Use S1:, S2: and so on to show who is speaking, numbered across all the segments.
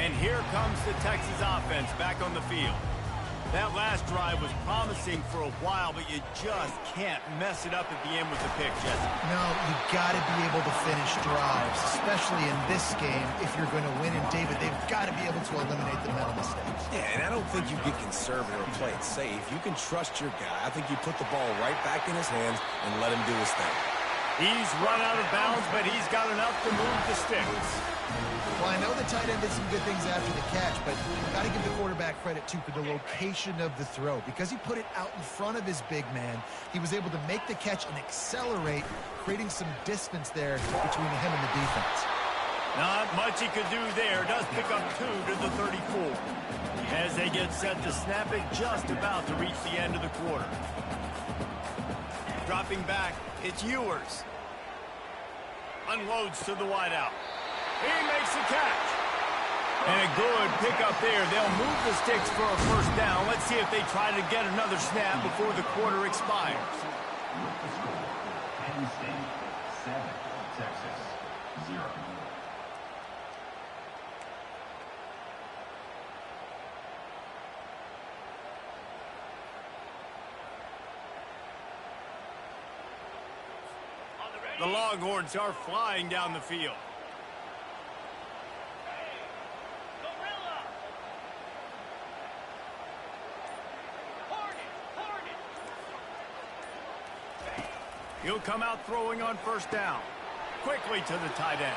S1: And here comes the Texas offense back on the field. That last drive was promising for a while, but you just can't mess it up at the end with the pick, Jesse.
S2: No, you got to be able to finish drives, especially in this game if you're going to win. And, David, they've got to be able to eliminate the mental mistakes.
S3: Yeah, and I don't think you get conservative or play it safe. You can trust your guy. I think you put the ball right back in his hands and let him do his thing.
S1: He's run out of bounds, but he's got enough to move the sticks.
S2: Well, I know the tight end did some good things after the catch, but you've got to give the quarterback credit, too, for the location of the throw. Because he put it out in front of his big man, he was able to make the catch and accelerate, creating some distance there between him and the defense.
S1: Not much he could do there. Does pick up 2 to the 34. As they get set to snap it, just about to reach the end of the quarter. Dropping back, it's Ewers. Unloads to the wideout. He makes the catch. And a good pickup there. They'll move the sticks for a first down. Let's see if they try to get another snap before the quarter expires.
S4: Penn State 7, Texas 0.
S1: The Longhorns are flying down the field. He'll come out throwing on first down. Quickly to the tight end.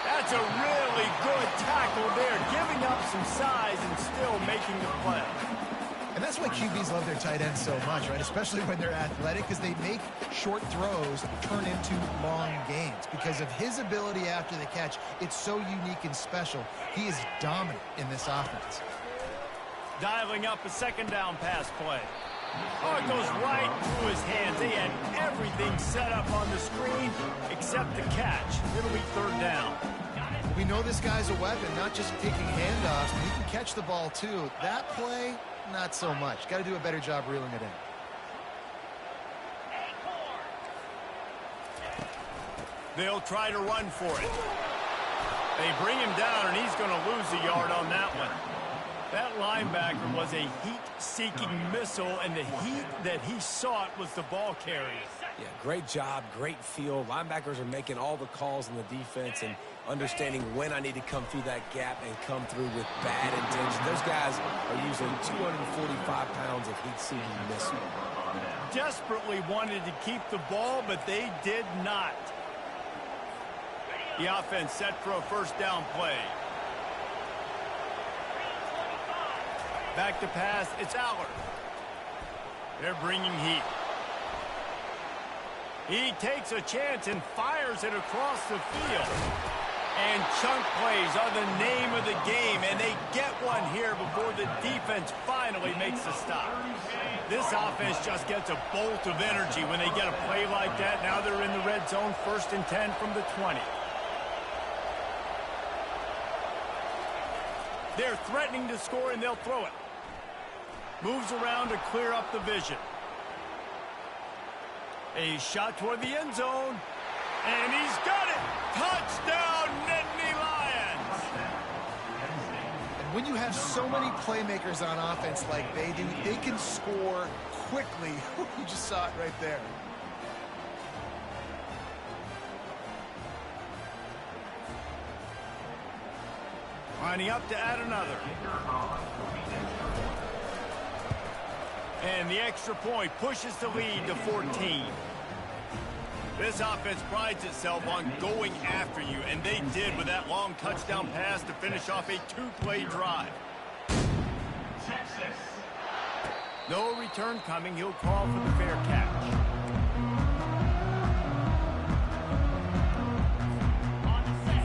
S1: That's a really good tackle there, giving up some size and still making the play.
S2: And that's why QBs love their tight ends so much, right? Especially when they're athletic, because they make short throws turn into long gains. Because of his ability after the catch, it's so unique and special. He is dominant in this offense.
S1: Dialing up a second down pass play. Oh, it goes right through his hands. They had everything set up on the screen except the catch. It'll be third down.
S2: We know this guy's a weapon, not just taking handoffs, but he can catch the ball too. That play, not so much. Got to do a better job reeling it in.
S1: They'll try to run for it. They bring him down, and he's going to lose a yard on that one. That linebacker was a heat-seeking missile, and the heat that he sought was the ball carrier.
S3: Yeah, great job, great feel. Linebackers are making all the calls in the defense and understanding when I need to come through that gap and come through with bad intention. Those guys are using 245 pounds of heat-seeking missile.
S1: Desperately wanted to keep the ball, but they did not. The offense set for a first down play. Back to pass, it's Allard. They're bringing heat. He takes a chance and fires it across the field. And chunk plays are the name of the game, and they get one here before the defense finally makes a stop. This offense just gets a bolt of energy when they get a play like that. Now they're in the red zone, 1st and 10 from the 20. They're threatening to score, and they'll throw it. Moves around to clear up the vision. A shot toward the end zone. And he's got it! Touchdown, Nittany Lions!
S2: And when you have so many playmakers on offense like they do, they can score quickly. You just saw it right there.
S1: Lining up to add another. And the extra point pushes the lead to 14. This offense prides itself on going after you, and they did with that long touchdown pass to finish off a 2-play drive.
S4: Texas.
S1: No return coming. He'll call for the fair catch.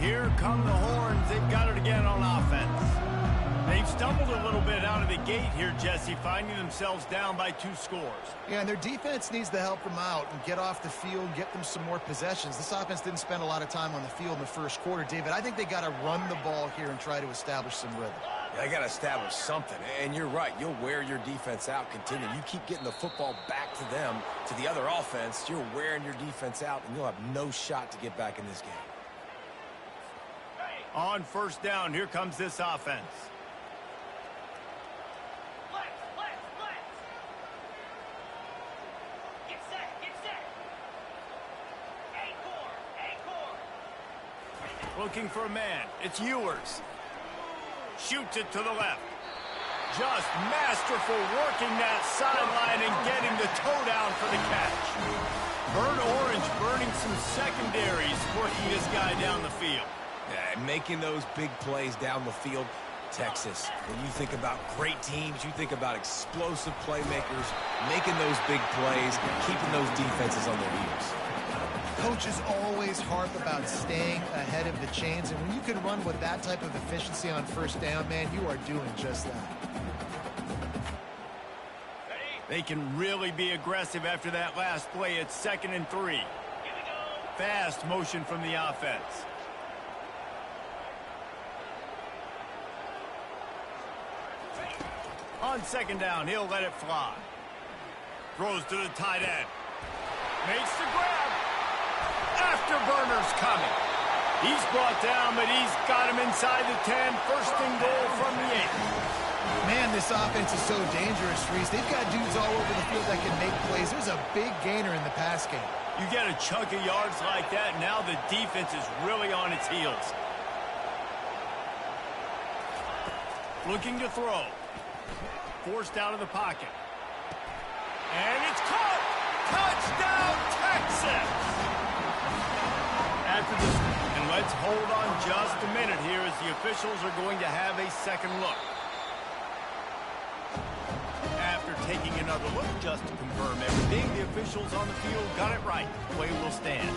S1: Here come the Horns. They've got it again on offense. They've stumbled a little bit out of the gate here, Jesse, finding themselves down by 2 scores.
S2: Yeah, and their defense needs to help them out and get off the field, get them some more possessions. This offense didn't spend a lot of time on the field in the first quarter. David, I think they got to run the ball here and try to establish some rhythm.
S3: Yeah, they got to establish something. And you're right. You'll wear your defense out, continue. You keep getting the football back to them, to the other offense, you're wearing your defense out, and you'll have no shot to get back in this game.
S1: On first down, here comes this offense.
S5: Get set, get set.
S1: Looking for a man. It's Ewers. Shoots it to the left. Just masterful working that sideline and getting the toe down for the catch. Burnt Orange burning some secondaries, working this guy down the field.
S3: Yeah, making those big plays down the field. Texas, when you think about great teams, you think about explosive playmakers, making those big plays, keeping those defenses on their heels.
S2: Coaches always harp about staying ahead of the chains, and when you can run with that type of efficiency on first down, man, you are doing just that.
S1: They can really be aggressive after that last play. It's 2nd and 3.
S5: Here we go.
S1: Fast motion from the offense. On 2nd down, he'll let it fly. Throws to the tight end. Makes the grab. Afterburner's coming. He's brought down, but he's got him inside the 10. First and goal from the 8.
S2: Man, this offense is so dangerous, Reese. They've got dudes all over the field that can make plays. There's a big gainer in the pass game.
S1: You get a chunk of yards like that, now the defense is really on its heels. Looking to throw. Forced out of the pocket. And it's caught! Touchdown, Texas! After this, and let's hold on just a minute here as the officials are going to have a second look. After taking another look just to confirm everything, the officials on the field got it right. Play will stand.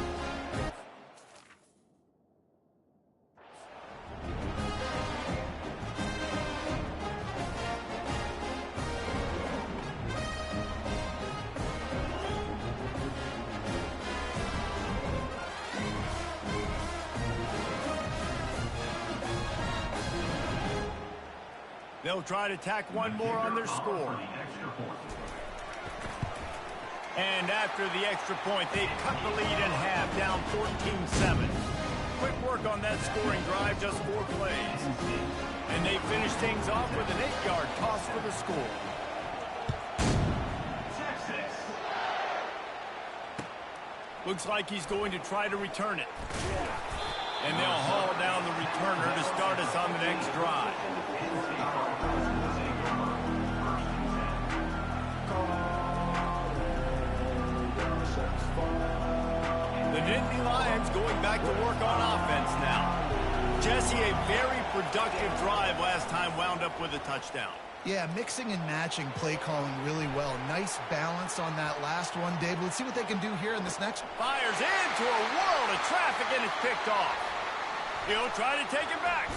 S1: They'll try to tack one more on their score. And after the extra point, they've cut the lead in half, down 14-7. Quick work on that scoring drive, just 4 plays. And they finish things off with an 8-yard toss for the score. Looks like he's going to try to return it. And they'll haul down the returner to start us on the next drive. The Nittany Lions going back to work on offense now. Jesse, a very productive drive last time, wound up with a touchdown.
S2: Yeah, mixing and matching play calling really well. Nice balance on that last one, Dave. Let's see what they can do here in this next one.
S1: Fires into a world of traffic, and it's picked off. He'll try to take it back.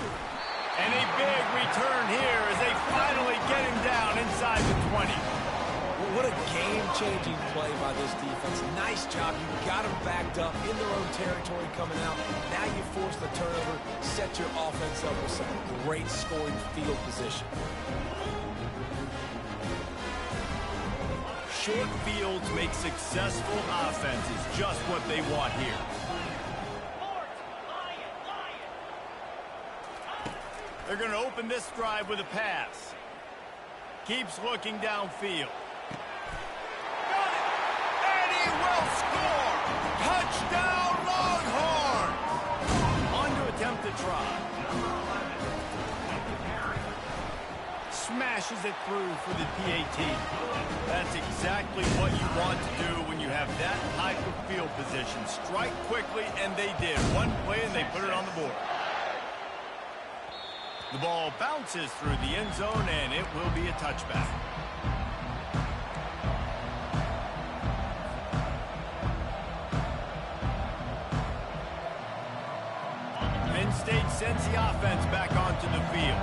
S1: And a big return here as they finally get him down inside the 20.
S3: Well, what a game-changing play by this defense. Nice job. You got them backed up in their own territory coming out. Now you force the turnover, set your offense up with some great scoring field position.
S1: Short fields make successful offenses, just what they want here. They're going to open this drive with a pass. Keeps looking downfield. Got it! And he will score! Touchdown, Longhorns! On to attempt to try. Smashes it through for the PAT. That's exactly what you want to do when you have that type of field position. Strike quickly, and they did. One play, and they put it on the board. The ball bounces through the end zone, and it will be a touchback. Penn State sends the offense back onto the field.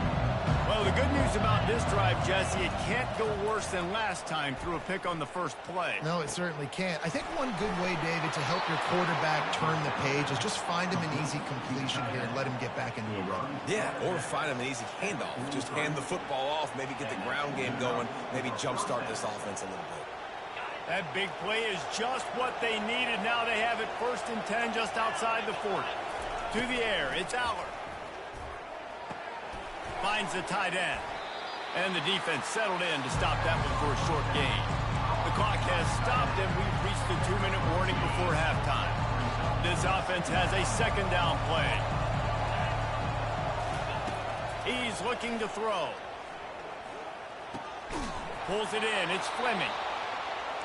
S1: Well, the good news about this drive, Jesse, it can't go worse than last time through a pick on the first play.
S2: No, it certainly can't. I think one good way, David, to help your quarterback turn the page is just find him an easy completion here and let him get back into a run.
S3: Yeah, or find him an easy handoff. Just hand the football off, maybe get the ground game going, maybe jumpstart this offense a little bit.
S1: That big play is just what they needed. Now they have it 1st and 10 just outside the 40. To the air, it's Aller. finds the tight end. And the defense settled in to stop that one for a short gain. The clock has stopped, and we've reached the 2-minute warning before halftime. This offense has a second down play. He's looking to throw. Pulls it in. It's Fleming.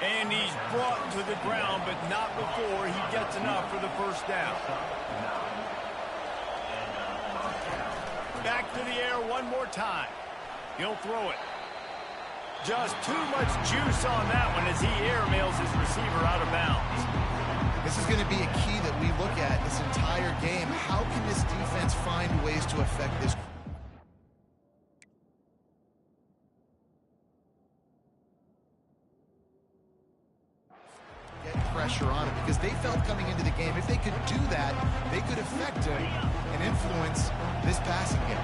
S1: And he's brought to the ground, but not before he gets enough for the first down. Back to the air one more time. He'll throw it. Just too much juice on that one as he airmails his receiver out of bounds.
S2: This is going to be a key that we look at this entire game. How can this defense find ways to affect this? Pressure on it because they felt coming into the game if they could do that, they could affect and influence this passing game.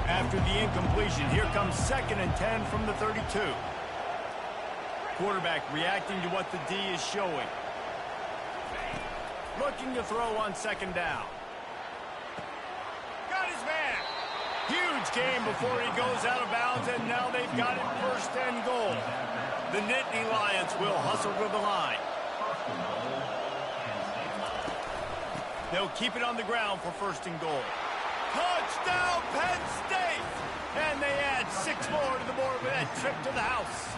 S1: After the incompletion, here comes 2nd and 10 from the 32. Quarterback reacting to what the D is showing. Looking to throw on 2nd down. Got his man. Huge game before he goes out of bounds, and now they've got it 1st and goal. The Nittany Lions will hustle to the line. They'll keep it on the ground for 1st and goal. Touchdown, Penn State! And they add 6 more to the board with that trip to the house.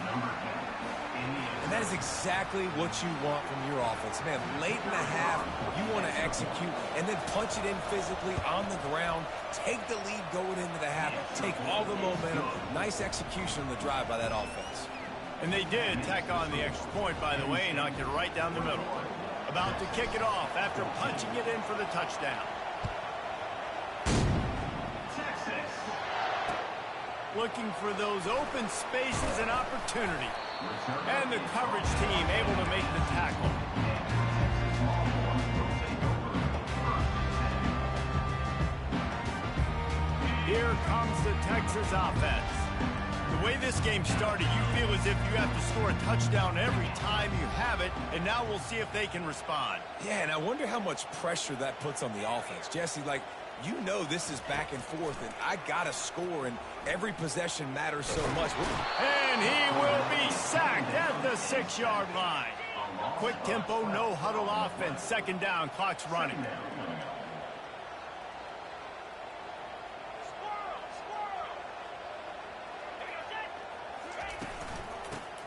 S3: And that is exactly what you want from your offense. Man, late in the half, you want to execute and then punch it in physically on the ground. Take the lead going into the half. Take all the momentum. Nice execution on the drive by that offense.
S1: And they did tack on the extra point, by the way, and knocked it right down the middle. About to kick it off after punching it in for the touchdown.
S4: Texas.
S1: Looking for those open spaces and opportunity. And the coverage team able to make the tackle. Here comes the Texas offense. The way this game started, you feel as if you have to score a touchdown every time you have it, and now we'll see if they can respond.
S3: Yeah, and I wonder how much pressure that puts on the offense. Jesse, like, you know this is back and forth, and I got to score, and every possession matters so much.
S1: And he will be sacked at the 6-yard line. Quick tempo, no huddle offense. 2nd down, clock's running.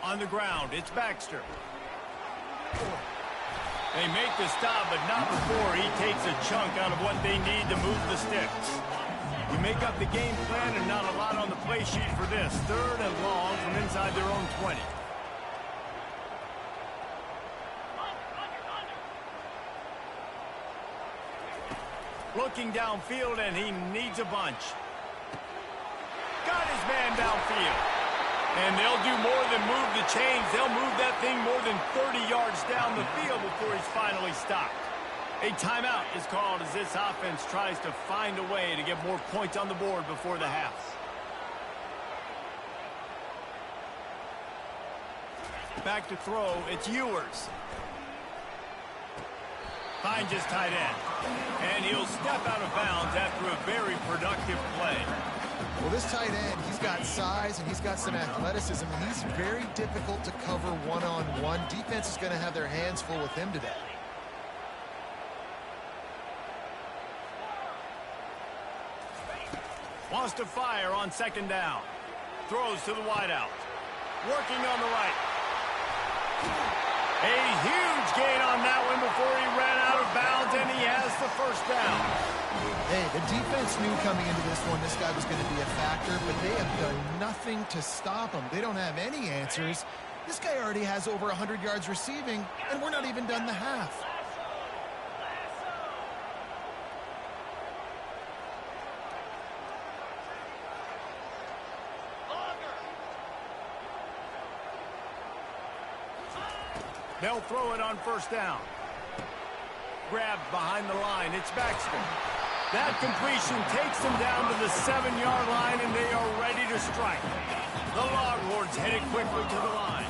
S1: On the ground, it's Baxter. They make the stop, but not before he takes a chunk out of what they need to move the sticks. You make up the game plan and not a lot on the play sheet for this. 3rd and long from inside their own 20. Looking downfield, and he needs a bunch. Got his man downfield. And they'll do more than move the chains. They'll move that thing more than 30 yards down the field before he's finally stopped. A timeout is called as this offense tries to find a way to get more points on the board before the half. Back to throw, it's Ewers. Finds his tight end. And he'll step out of bounds after a very productive play.
S2: Well, this tight end, he's got size and he's got some athleticism, and he's very difficult to cover one-on-one. Defense is going to have their hands full with him today.
S1: Wants to fire on 2nd down. Throws to the wideout. Working on the right. A huge gain on that one before he ran out of bounds, and he has the 1st down.
S2: Hey, the defense knew coming into this one this guy was going to be a factor, but they have done nothing to stop him. They don't have any answers. This guy already has over 100 yards receiving, and we're not even done the half.
S1: They'll throw it on 1st down. Grabbed behind the line. It's Baxter. That completion takes them down to the 7-yard line, and they are ready to strike. The Longhorns headed quickly to the line.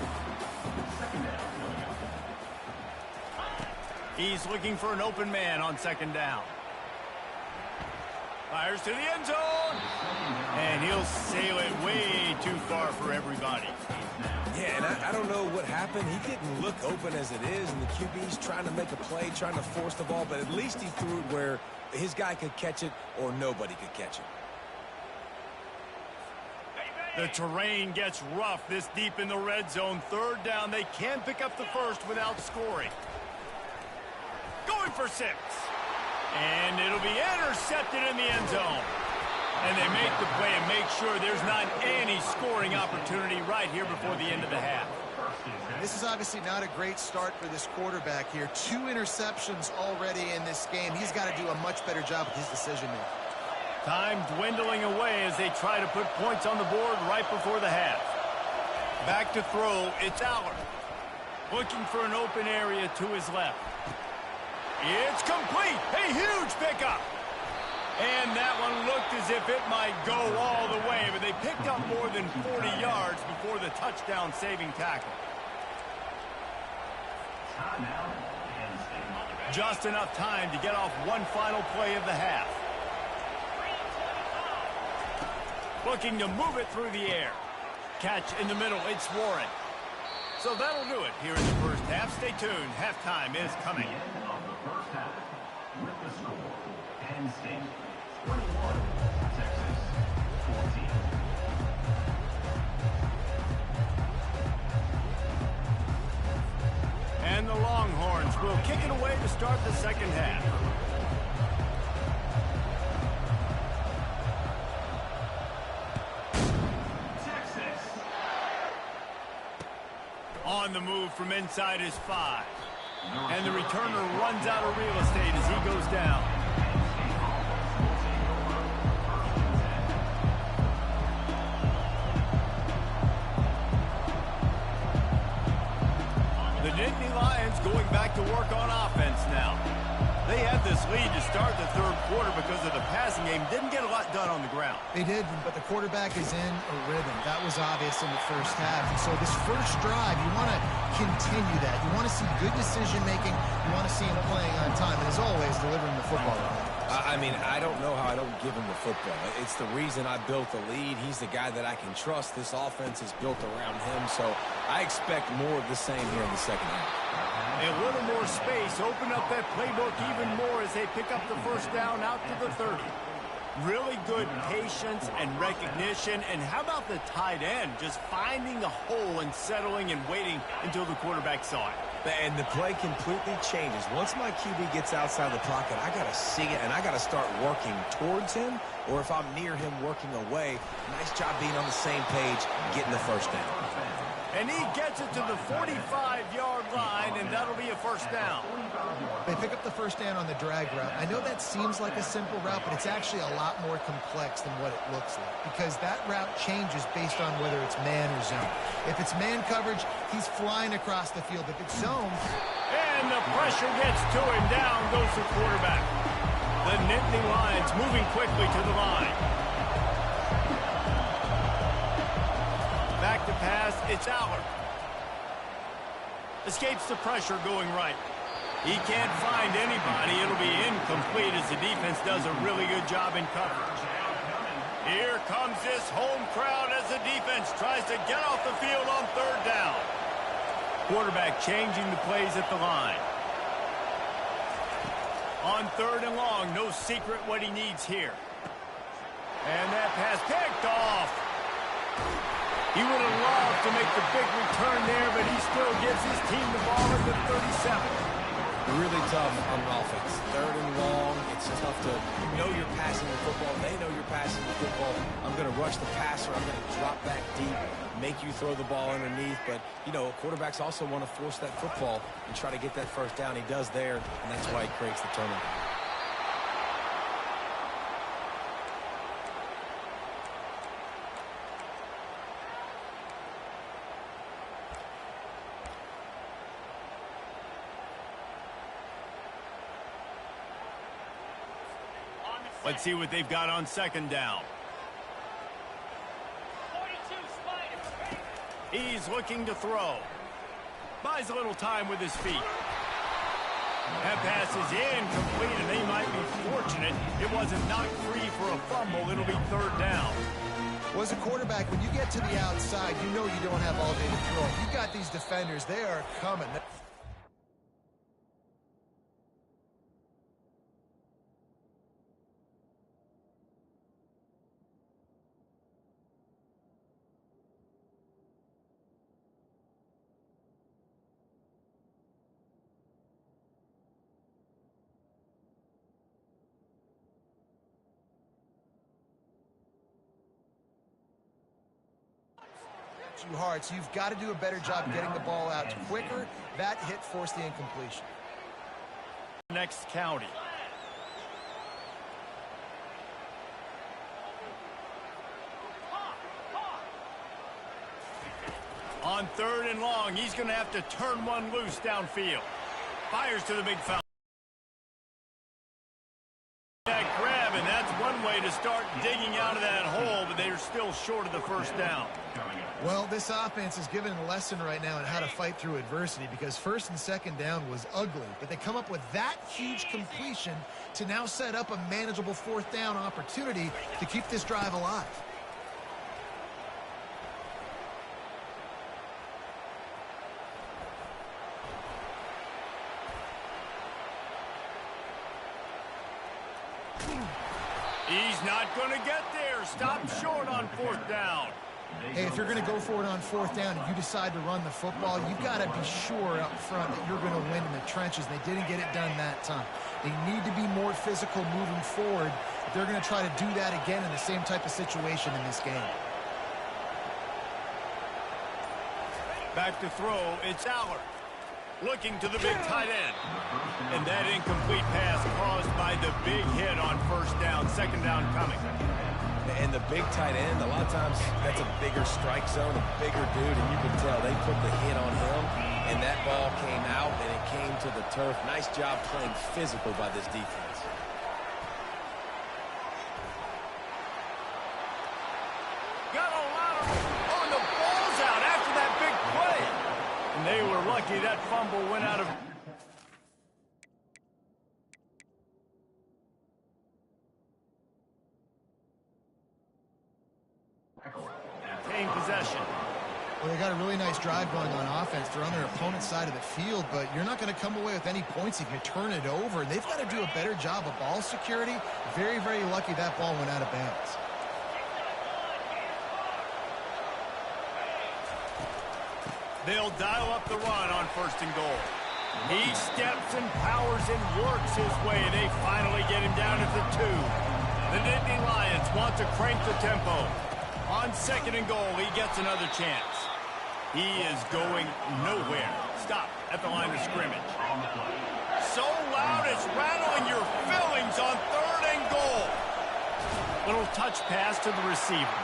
S1: He's looking for an open man on 2nd down. Fires to the end zone. And he'll sail it way too far for everybody.
S3: Yeah, and I don't know what happened. He didn't look open as it is, and the QB's trying to make a play, trying to force the ball, but at least he threw it where his guy could catch it or nobody could catch it.
S1: The terrain gets rough this deep in the red zone. Third down, they can pick up the first without scoring. Going for 6. And it'll be intercepted in the end zone. And they make the play and make sure there's not any scoring opportunity right here before the end of the half.
S2: This is obviously not a great start for this quarterback here. 2 interceptions already in this game. He's got to do a much better job with his decision-making.
S1: Time dwindling away as they try to put points on the board right before the half. Back to throw, it's Aller. Looking for an open area to his left. It's complete. A huge pickup. And that one looked as if it might go all the way, but they picked up more than 40 yards before the touchdown-saving tackle. Just enough time to get off one final play of the half. Looking to move it through the air. Catch in the middle, it's Warren. So that'll do it here in the first half. Stay tuned. Halftime is coming.
S4: With the score, Penn State 21, Texas 14.
S1: And the Longhorns will kick it away to start the second half.
S4: Texas.
S1: On the move from inside his 5. And the returner runs out of real estate as he goes down. The Nittany Lions going back to work on offense now. They had this lead to start the third quarter because of the passing game. Didn't get a lot done on the ground.
S2: They did, but the quarterback is in a rhythm. That was obvious in the first half. And so this first drive, you want to continue that. You want to see good decision-making. You want to see him playing on time. And as always, delivering the football.
S3: I mean, I don't know how I don't give him the football. It's the reason I built the lead. He's the guy that I can trust. This offense is built around him, so I expect more of the same here in the second half.
S1: A little more space, open up that playbook even more as they pick up the first down out to the 30. Really good patience and recognition. And how about the tight end just finding the hole and settling and waiting until the quarterback saw it.
S3: And the play completely changes. Once my QB gets outside the pocket, I got to see it, and I got to start working towards him, or if I'm near him working away, nice job being on the same page, getting the first down.
S1: And he gets it to the 45-yard line, and that'll be a first down.
S2: They pick up the first down on the drag route. I know that seems like a simple route, but it's actually a lot more complex than what it looks like because that route changes based on whether it's man or zone. If it's man coverage, he's flying across the field. If it's zone...
S1: And the pressure gets to him. Down goes the quarterback. The Nittany Lions moving quickly to the line. Back to pass, it's Aller. Escapes the pressure going right. He can't find anybody. It'll be incomplete as the defense does a really good job in coverage. Here comes this home crowd as the defense tries to get off the field on third down. Quarterback changing the plays at the line. On third and long, no secret what he needs here. And that pass picked off. He would have loved to make the big return there, but he still gives his team the ball at the 37.
S3: Really tough on offense. Third and long, it's tough to know you're passing the football. They know you're passing the football. I'm going to rush the passer. I'm going to drop back deep, make you throw the ball underneath. But, you know, quarterbacks also want to force that football and try to get that first down. He does there, and that's why he creates the turnover.
S1: Let's see what they've got on second down.
S5: 42 Spider.
S1: He's looking to throw. Buys a little time with his feet. That pass is incomplete, and they might be fortunate it wasn't knocked free for a fumble. It'll be third down.
S2: Well, as a quarterback, when you get to the outside, you know you don't have all day to throw. You got these defenders, they are coming. You hard, so you've got to do a better job getting the ball out quicker. That hit forced the incompletion.
S1: Next county. On third and long, he's going to have to turn one loose downfield. Fires to the big foul. That grab, and that's one way to start digging out of that hole, but they're still short of the first down.
S2: Well, this offense is given a lesson right now on how to fight through adversity, because first and second down was ugly, but they come up with that huge completion to now set up a manageable fourth down opportunity to keep this drive alive.
S1: He's not going to get there. Stop short on fourth down.
S2: Hey, if you're going to go for it on fourth down and you decide to run the football, you've got to be sure up front that you're going to win in the trenches. They didn't get it done that time. They need to be more physical moving forward if they're going to try to do that again in the same type of situation in this game.
S1: Back to throw, it's Aller. Looking to the big tight end. And that incomplete pass caused by the big hit on first down. Second down coming.
S3: And the big tight end, a lot of times that's a bigger strike zone, a bigger dude, and you can tell they put the hit on him, and that ball came out, and it came to the turf. Nice job playing physical by this defense.
S1: Got a lot of... Oh, and the ball's out after that big play. And they were lucky that fumble went out of... Possession.
S2: Well, they got a really nice drive going on offense. They're on their opponent's side of the field, but you're not going to come away with any points if you turn it over. They've got to do a better job of ball security. Very, very lucky that ball went out of bounds.
S1: They'll dial up the run on first and goal. He steps and powers and works his way. They finally get him down at the 2. The Nittany Lions want to crank the tempo. On second and goal, he gets another chance. He is going nowhere. Stop at the line of scrimmage. So loud it's rattling your fillings on third and goal. Little touch pass to the receiver.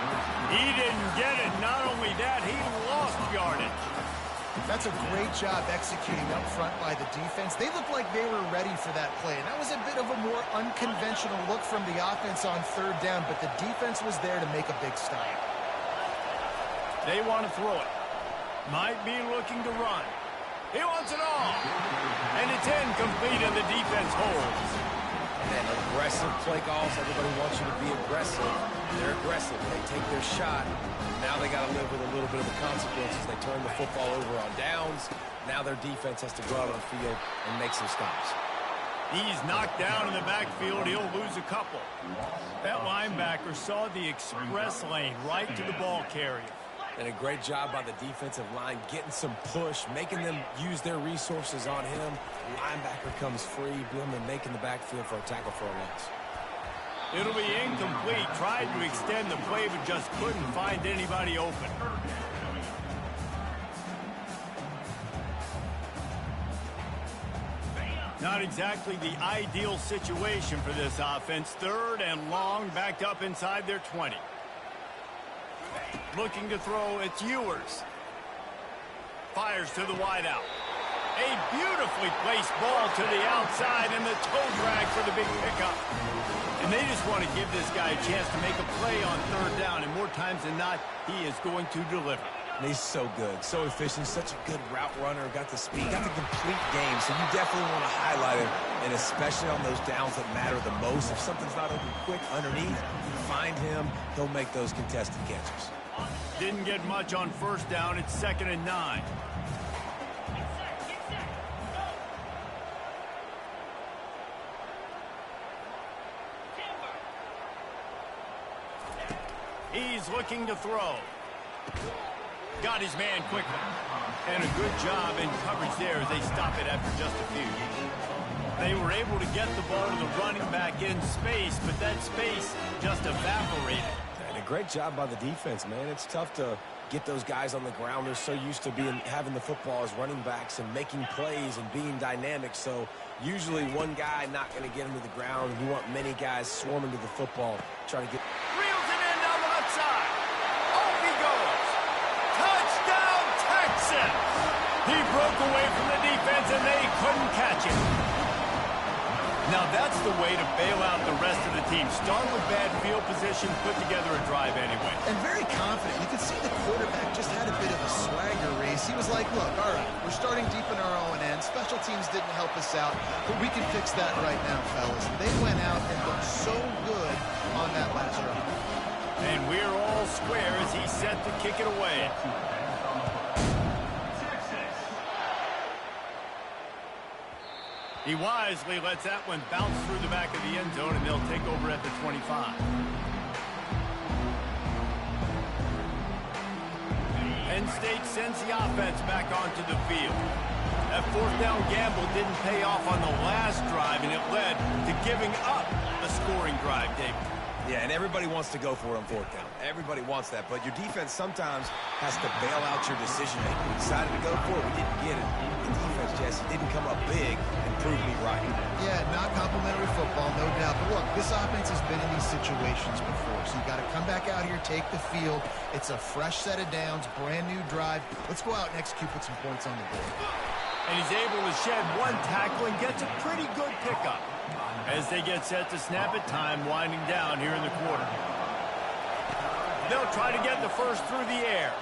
S1: He didn't get it. Not only that, he lost yardage.
S2: That's a great job executing up front by the defense. They looked like they were ready for that play, and that was a bit of a more unconventional look from the offense on third down, but the defense was there to make a big stop.
S1: They want to throw it. Might be looking to run. He wants it all. And it's incomplete, and the defense holds.
S3: And aggressive play calls. Everybody wants you to be aggressive. They're aggressive. They take their shot. Now they got to live with a little bit of the consequences. They turn the football over on downs. Now their defense has to go out on the field and make some stops.
S1: He's knocked down in the backfield. He'll lose a couple. That linebacker saw the express lane right to the ball carrier.
S3: And a great job by the defensive line getting some push, making them use their resources on him. Linebacker comes free, boom, and making the backfield for a tackle for a loss.
S1: It'll be incomplete. Tried to extend the play, but just couldn't find anybody open. Not exactly the ideal situation for this offense. Third and long, backed up inside their 20. Looking to throw, it's Ewers. Fires to the wideout. A beautifully placed ball to the outside, and the toe drag for the big pickup. And they just want to give this guy a chance to make a play on third down, and more times than not, he is going to deliver.
S3: And he's so good, so efficient, such a good route runner, got the speed, got the complete game. So you definitely want to highlight him, and especially on those downs that matter the most. If something's not open quick underneath, find him. He'll make those contested catches.
S1: Didn't get much on first down. It's 2nd and 9. He's looking to throw. Got his man quickly. And a good job in coverage there as they stop it after just a few. They were able to get the ball to the running back in space, but that space just evaporated.
S3: And a great job by the defense, man. It's tough to get those guys on the ground. They're so used to having the football as running backs and making plays and being dynamic. So usually one guy not going to get him to the ground. You want many guys swarming to the football, trying to get...
S1: Reels it in down the left side. Off he goes. Touchdown, Texans! He broke away from the defense, and they couldn't catch him. Now that's the way to bail out the rest of the team. Start with bad field position, put together a drive anyway.
S2: And very confident. You could see the quarterback just had a bit of a swagger race. He was like, look, all right, we're starting deep in our own end. Special teams didn't help us out, but we can fix that right now, fellas. And they went out and looked so good on that last drive.
S1: And we're all square as he's set to kick it away. He wisely lets that one bounce through the back of the end zone, and they'll take over at the 25. Penn State sends the offense back onto the field. That fourth down gamble didn't pay off on the last drive, and it led to giving up a scoring drive, David.
S3: Yeah, and everybody wants to go for it on fourth down. Everybody wants that, but your defense sometimes has to bail out your decision-making. We decided to go for it. We didn't get it. The defense, Jesse, didn't come up big and prove me right.
S2: Yeah, not complimentary football, no doubt. But look, this offense has been in these situations before, so you got to come back out here, take the field. It's a fresh set of downs, brand new drive. Let's go out and execute, put some points on the board.
S1: And he's able to shed one tackle and gets a pretty good pickup. As they get set to snap it, time winding down here in the quarter. They'll try to get the first through the air.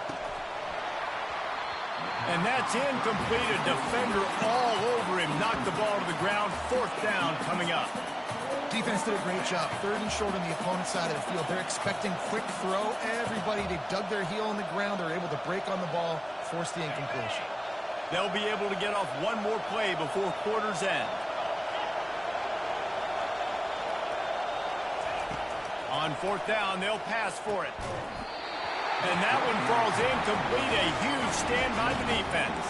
S1: And that's incomplete. A defender all over him. Knocked the ball to the ground. Fourth down coming up.
S2: Defense did a great job. 3rd and short on the opponent's side of the field. They're expecting quick throw. Everybody, they dug their heel on the ground. They're able to break on the ball, force the incompletion.
S1: They'll be able to get off one more play before quarter's end. On fourth down, they'll pass for it. And that one falls incomplete. A huge stand by the defense.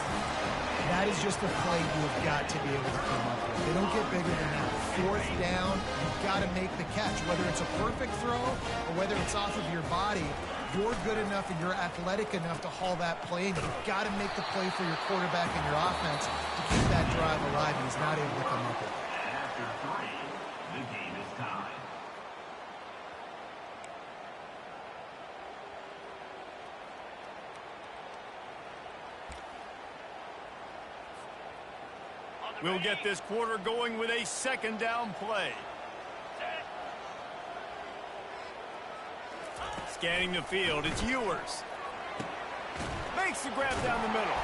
S2: That is just a play you have got to be able to come up with. They don't get bigger than that. Fourth down, you've got to make the catch. Whether it's a perfect throw or whether it's off of your body, you're good enough and you're athletic enough to haul that play in. You've got to make the play for your quarterback and your offense to keep that drive alive, and he's not able to come up with it.
S4: After 3, the game is tied.
S1: We'll get this quarter going with a second down play. Scanning the field, it's Ewers. Makes the grab down the middle.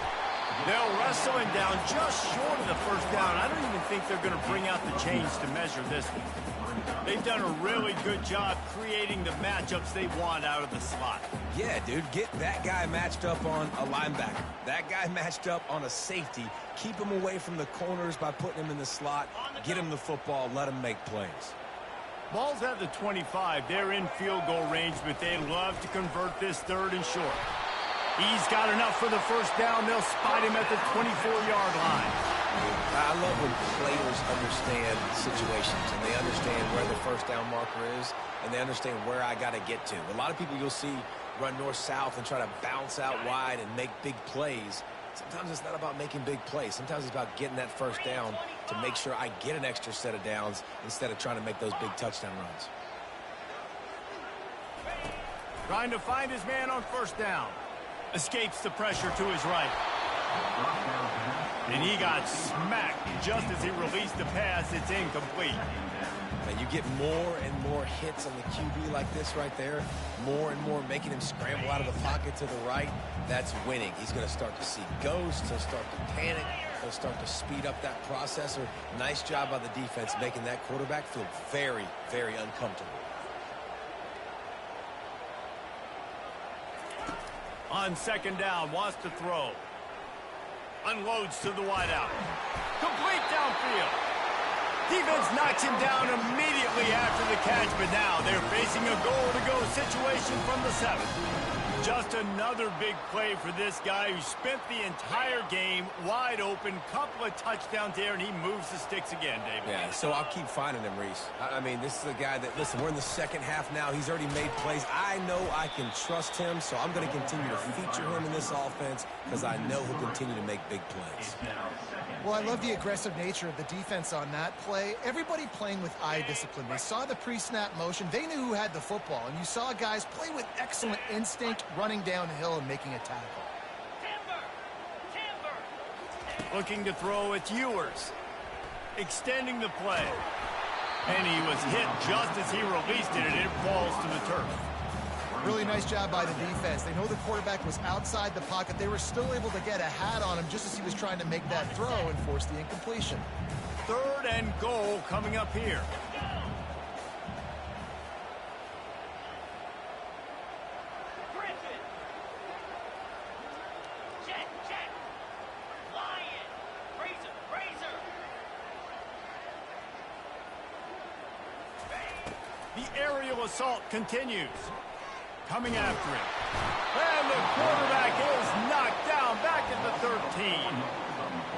S1: They'll wrestle him down just short of the first down. I don't even think they're going to bring out the chains to measure this one. They've done a really good job creating the matchups they want out of the slot.
S3: Yeah, dude, get that guy matched up on a linebacker. That guy matched up on a safety. Keep him away from the corners by putting him in the slot. Get him the football. Let him make plays.
S1: Ball's at the 25. They're in field goal range, but they'd love to convert this 3rd and short. He's got enough for the first down. They'll spot him at the 24-yard line.
S3: I love when players understand situations and they understand where the first down marker is and they understand where I got to get to. A lot of people you'll see run north-south and try to bounce out wide and make big plays. Sometimes it's not about making big plays. Sometimes it's about getting that first down to make sure I get an extra set of downs instead of trying to make those big touchdown runs.
S1: Trying to find his man on first down. Escapes the pressure to his right. And he got smacked just as he released the pass. It's incomplete.
S3: Now, you get more and more hits on the QB like this right there, more and more making him scramble out of the pocket to the right. That's winning. He's going to start to see ghosts. He'll start to panic. He'll start to speed up that processor. Nice job by the defense making that quarterback feel very, very uncomfortable.
S1: On second down, wants to throw. Unloads to the wideout. Complete downfield. Defense knocks him down immediately after the catch, but now they're facing a goal-to-go situation from the 7. Just another big play for this guy who spent the entire game wide open, couple of touchdowns there, and he moves the sticks again, David.
S3: Yeah, so I'll keep finding him, Reese. I mean, this is a guy that, listen, we're in the second half now. He's already made plays. I know I can trust him, so I'm going to continue to feature him in this offense because I know he'll continue to make big plays.
S2: Well, I love the aggressive nature of the defense on that play. Everybody playing with eye discipline. They saw the pre-snap motion. They knew who had the football, and you saw guys play with excellent instinct, running downhill and making a tackle.
S5: Timber.
S1: Looking to throw, it's Ewers. Extending the play. And he was hit just as he released it, and it falls to the turf.
S2: Really nice job by the defense. They know the quarterback was outside the pocket. They were still able to get a hat on him just as he was trying to make that throw and force the incompletion.
S1: 3rd and goal coming up here.
S5: Griffin. Check. Lion. Razor.
S1: The aerial assault continues. Coming after it. And the quarterback is knocked down back at the 13.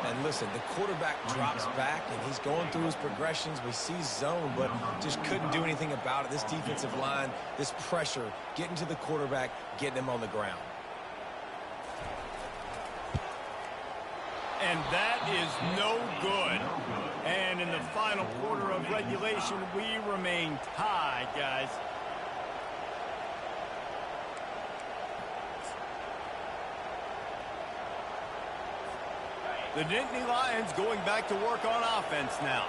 S3: And listen, the quarterback drops back, and he's going through his progressions. We see zone, but just couldn't do anything about it. This defensive line, this pressure, getting to the quarterback, getting him on the ground.
S1: And that is no good. And in the final quarter of regulation, we remain tied, guys. The Nittany Lions going back to work on offense now.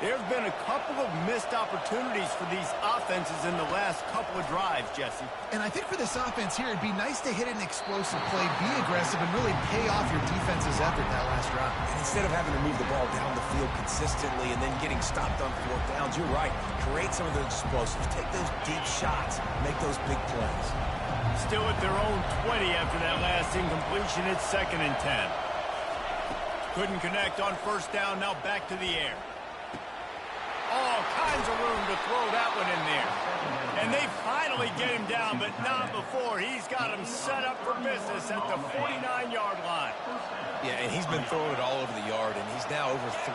S1: There have been a couple of missed opportunities for these offenses in the last couple of drives, Jesse.
S2: And I think for this offense here, it'd be nice to hit an explosive play, be aggressive, and really pay off your defense's effort that last drive.
S3: And instead of having to move the ball down the field consistently and then getting stopped on 4th downs, you're right. Create some of those explosives. Take those deep shots. Make those big plays.
S1: Still at their own 20 after that last incompletion. It's 2nd and 10. Couldn't connect on 1st down. Now back to the air. All kinds of room to throw that one in there. And they finally get him down, but not before. He's got him set up for business at the 49-yard line.
S3: Yeah, and he's been throwing it all over the yard, and he's now over 300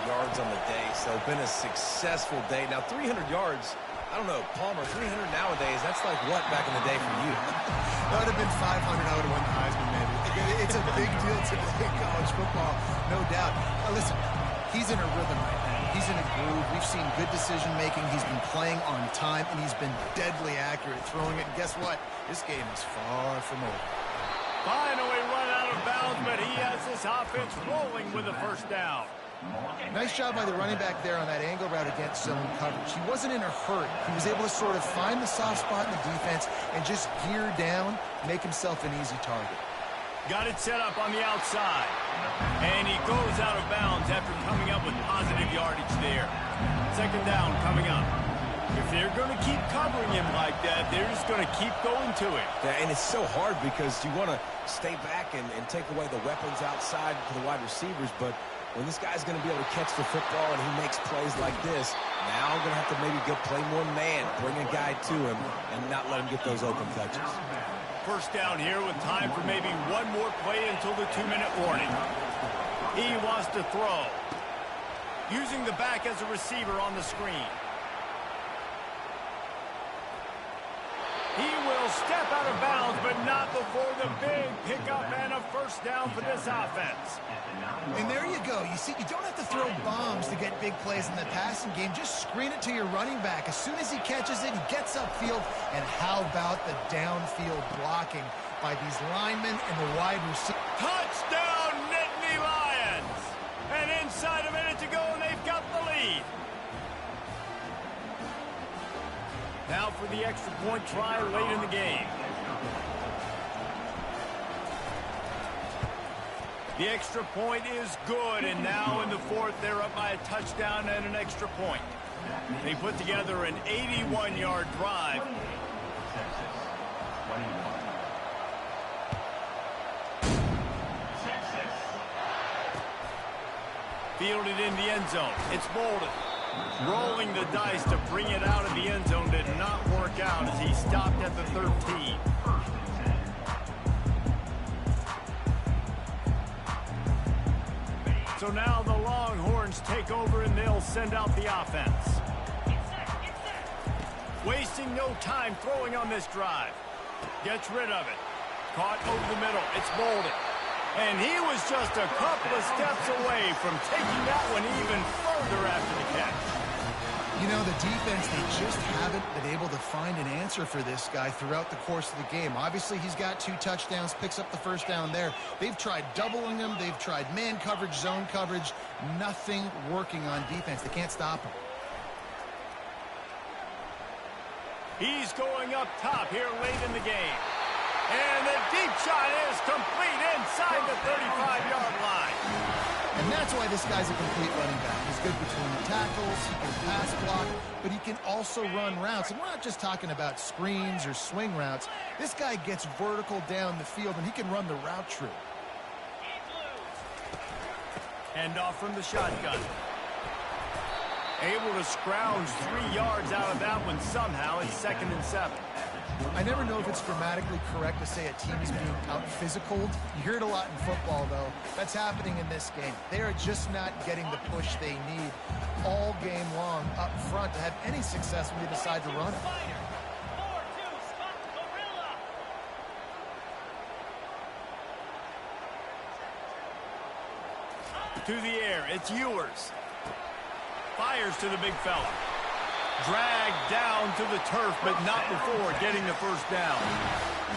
S3: yards on the day. So been a successful day. Now, 300 yards, I don't know, Palmer, 300 nowadays, that's like what back in the day for you?
S2: That would have been 500. I would have won the Heisman, maybe. It's a big deal today in college football, no doubt. Listen, he's in a rhythm right now. He's in a groove. We've seen good decision-making. He's been playing on time, and he's been deadly accurate throwing it. And guess what? This game is far from over.
S1: Finally run out of bounds, but he has this offense rolling with a 1st down.
S2: Nice job by the running back there on that angle route against zone coverage. He wasn't in a hurt. He was able to sort of find the soft spot in the defense and just gear down, make himself an easy target.
S1: Got it set up on the outside. And he goes out of bounds after coming up with positive yardage there. 2nd down coming up. If they're going to keep covering him like that, they're just going to keep going to it.
S3: Yeah, and it's so hard because you want to stay back and take away the weapons outside for the wide receivers, but when this guy's going to be able to catch the football and he makes plays like this, now I'm going to have to maybe go play more man, bring a guy to him, and not let him get those open touches.
S1: 1st down here with time for maybe one more play until the 2-minute warning. He wants to throw. Using the back as a receiver on the screen. He will step out of bounds, but not before the big pickup and a 1st down for this offense.
S2: And there you go. You see, you don't have to throw bombs to get big plays in the passing game. Just screen it to your running back. As soon as he catches it, he gets upfield. And how about the downfield blocking by these linemen and the wide receiver?
S1: Touchdown, Nittany Lions! And inside a minute to go, and they've got the lead. for the extra point try late in the game. The extra point is good, and now in the fourth, they're up by a touchdown and an extra point. They put together an 81-yard drive.
S4: Texas, 21. Texas.
S1: Fielded in the end zone. It's Bolden. Rolling the dice to bring it out of the end zone did not work out as he stopped at the 13. So now the Longhorns take over and they'll send out the offense. Wasting no time throwing on this drive. Gets rid of it. Caught over the middle. It's Bolden. And he was just a couple of steps away from taking that one even further after the catch.
S2: You know, the defense, they just haven't been able to find an answer for this guy throughout the course of the game. Obviously, he's got 2 touchdowns, picks up the first down there. They've tried doubling him. They've tried man coverage, zone coverage. Nothing working on defense. They can't stop him.
S1: He's going up top here late in the game. And the deep shot is complete inside the 35-yard line.
S2: And that's why this guy's a complete running back. He's good between the tackles, he can pass block, but he can also run routes. And we're not just talking about screens or swing routes. This guy gets vertical down the field, and he can run the route tree.
S1: Hand off from the shotgun. Able to scrounge 3 yards out of that one somehow. It's 2nd and 7.
S2: I never know if it's grammatically correct to say a team is being out-physicaled. You hear it a lot in football, though. That's happening in this game. They are just not getting the push they need all game long up front to have any success when they decide to run it.
S1: To the air, it's Ewers. Fires to the big fella. Dragged down to the turf, but not before getting the first down.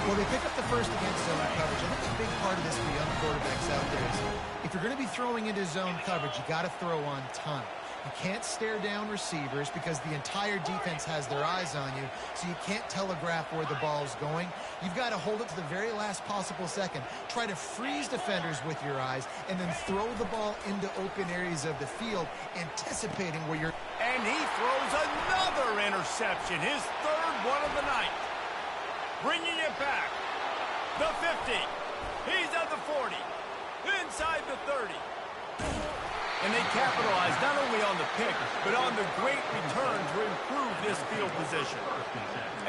S2: Well, they pick up the first against zone coverage. I think a big part of this for young quarterbacks out there is if you're going to be throwing into zone coverage, you got to throw on time. You can't stare down receivers because the entire defense has their eyes on you, so you can't telegraph where the ball's going. You've got to hold it to the very last possible second. Try to freeze defenders with your eyes and then throw the ball into open areas of the field, anticipating where you're...
S1: And he throws another interception, his 3rd one of the night. Bringing it back. The 50. He's at the 40. Inside the 30. And they capitalize not only on the pick, but on the great return to improve this field position.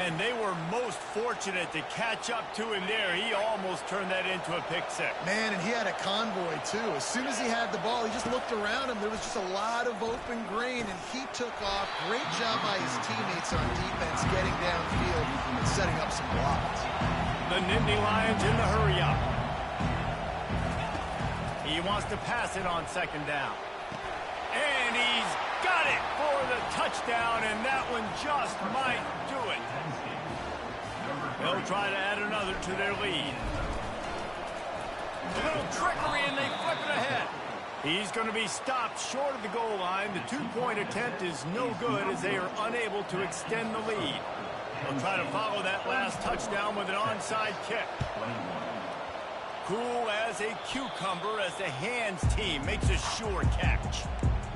S1: And they were most fortunate to catch up to him there. He almost turned that into a pick six.
S2: Man, and he had a convoy, too. As soon as he had the ball, he just looked around him. There was just a lot of open green, and he took off. Great job by his teammates on defense, getting downfield and setting up some blocks.
S1: The Nittany Lions in the hurry-up. He wants to pass it on 2nd down. And he's got it for the touchdown, and that one just might do it. They'll try to add another to their lead. A little trickery, and they flip it ahead. He's going to be stopped short of the goal line. The 2-point attempt is no good as they are unable to extend the lead. They'll try to follow that last touchdown with an onside kick. Cool as a cucumber as the hands team makes a sure catch.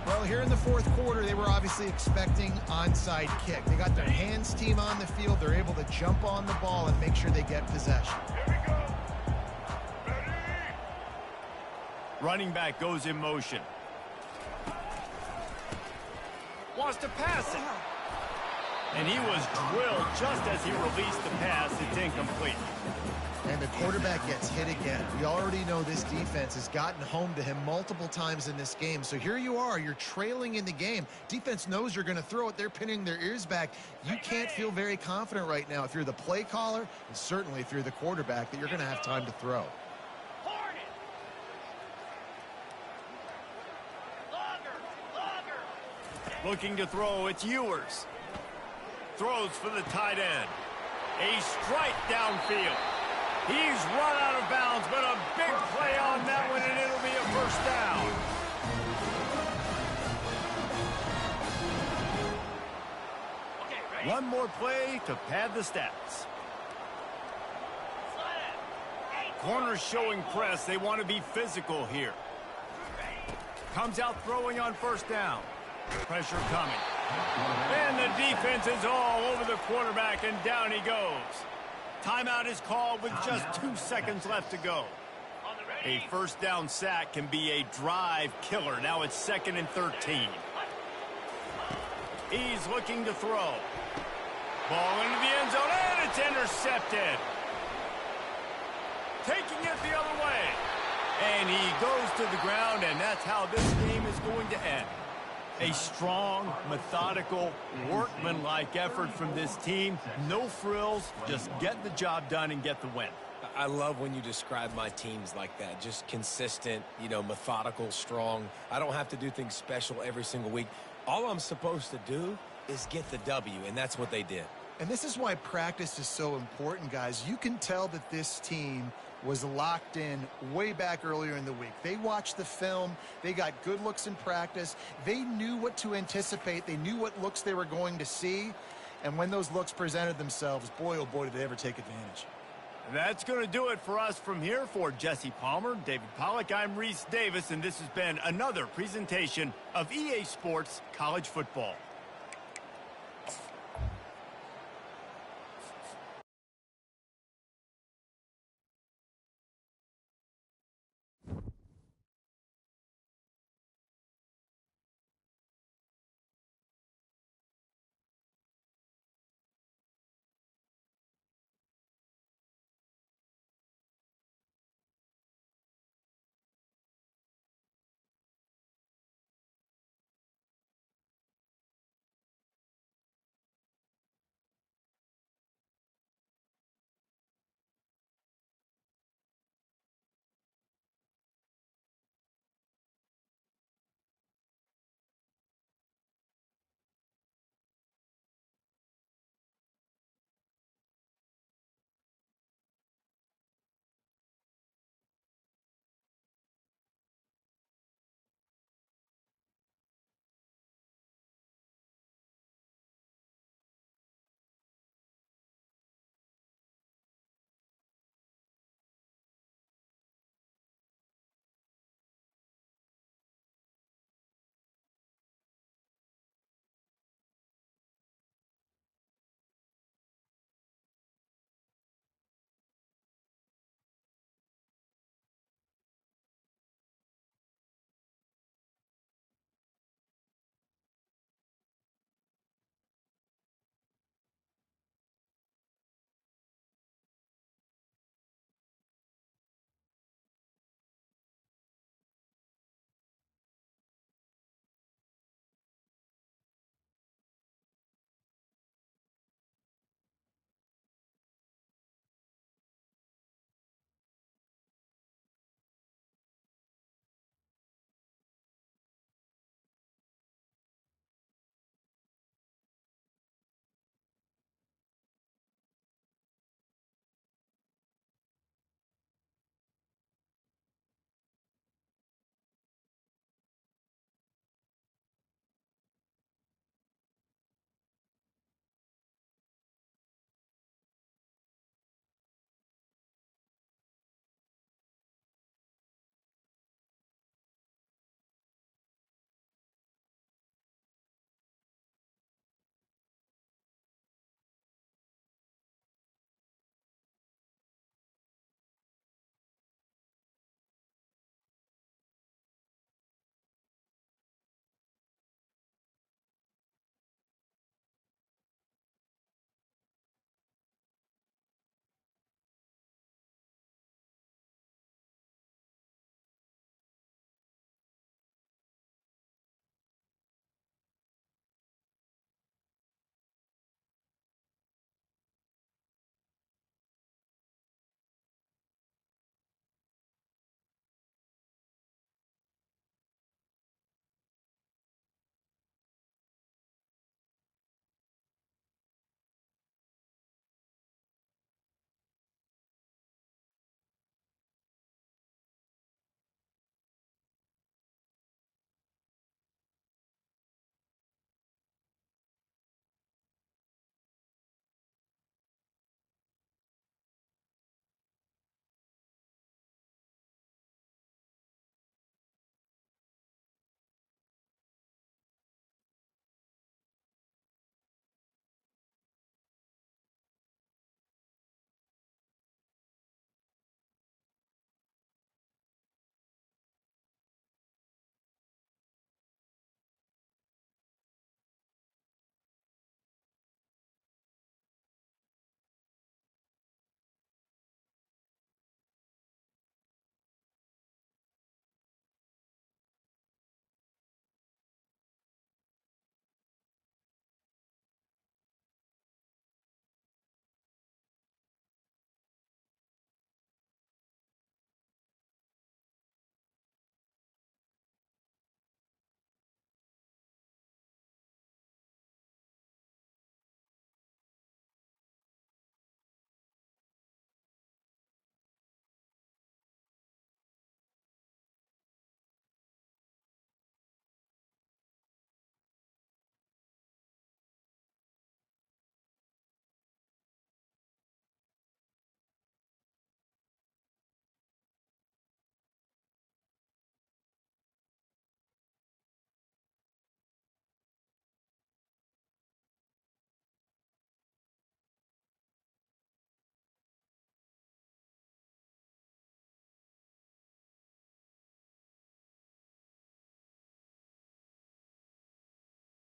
S2: Well, here in the 4th quarter, they were obviously expecting onside kick. They got their hands team on the field. They're able to jump on the ball and make sure they get possession.
S1: Here we go. Ready? Running back goes in motion. Wants to pass it. And he was drilled just as he released the pass. It's incomplete.
S2: And the quarterback gets hit again. We already know this defense has gotten home to him multiple times in this game. So here you are. You're trailing in the game. Defense knows you're going to throw it. They're pinning their ears back. You can't feel very confident right now if you're the play caller, and certainly if you're the quarterback, that you're going to have time to throw.
S1: Looking to throw, it's Ewers. Throws for the tight end. A strike downfield. He's run out of bounds, but a big play on that one, and it'll be a first down.
S5: Okay, ready?
S1: One more play to pad the stats. Corners showing press. They want to be physical here. Comes out throwing on first down. Pressure coming. And the defense is all over the quarterback, and down he goes. Timeout is called with just 2 seconds left to go. A first down sack can be a drive killer. Now it's 2nd and 13. He's looking to throw. Ball into the end zone, and it's intercepted. Taking it the other way. And he goes to the ground, and that's how this game is going to end. A strong, methodical, workmanlike effort from this team. No frills, just get the job done and get the win.
S3: I love when you describe my teams like that. Just consistent, methodical, strong. I don't have to do things special every single week. All I'm supposed to do is get the W, and that's what they did.
S2: And this is why practice is so important, guys. You can tell that this team was locked in way back earlier in the week. They watched the film. They got good looks in practice. They knew what to anticipate. They knew what looks they were going to see. And when those looks presented themselves, boy, oh boy, did they ever take advantage.
S1: That's going to do it for us from here. For Jesse Palmer, David Pollack, I'm Reese Davis, and this has been another presentation of EA Sports College Football.